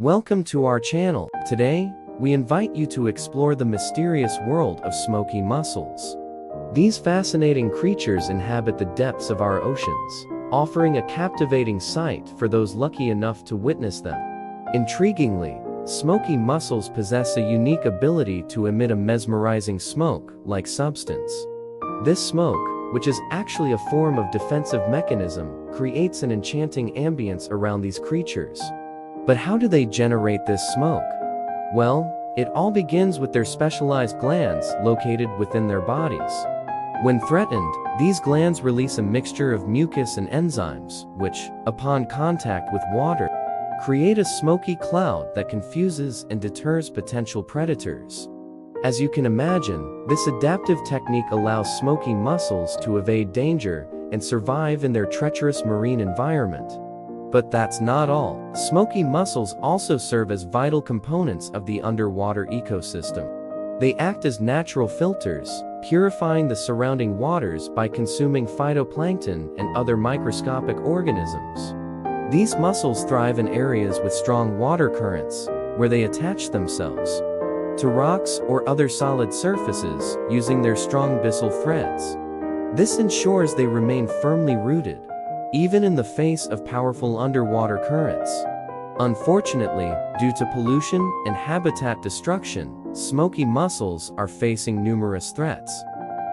Welcome to our channel. Today, we invite you to explore the mysterious world of smoky mussels. These fascinating creatures inhabit the depths of our oceans, offering a captivating sight for those lucky enough to witness them. Intriguingly, smoky mussels possess a unique ability to emit a mesmerizing smoke-like substance. This smoke, which is actually a form of defensive mechanism, creates an enchanting ambience around these creatures. But how do they generate this smoke? Well, it all begins with their specialized glands located within their bodies. When threatened, these glands release a mixture of mucus and enzymes, which, upon contact with water, create a smoky cloud that confuses and deters potential predators. As you can imagine, this adaptive technique allows smoky mussels to evade danger and survive in their treacherous marine environment. But that's not all. Smoky mussels also serve as vital components of the underwater ecosystem. They act as natural filters, purifying the surrounding waters by consuming phytoplankton and other microscopic organisms. These mussels thrive in areas with strong water currents, where they attach themselves to rocks or other solid surfaces using their strong byssal threads. This ensures they remain firmly rooted, even in the face of powerful underwater currents. Unfortunately, due to pollution and habitat destruction, smoky mussels are facing numerous threats.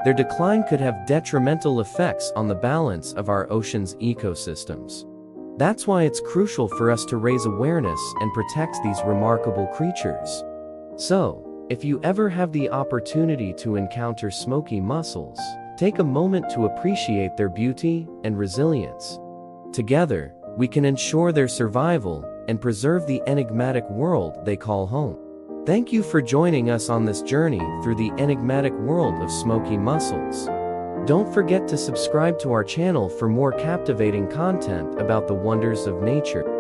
Their decline could have detrimental effects on the balance of our ocean's ecosystems. That's why it's crucial for us to raise awareness and protect these remarkable creatures. So, if you ever have the opportunity to encounter smoky mussels, take a moment to appreciate their beauty and resilience. Together, we can ensure their survival and preserve the enigmatic world they call home. Thank you for joining us on this journey through the enigmatic world of smoky mussels. Don't forget to subscribe to our channel for more captivating content about the wonders of nature.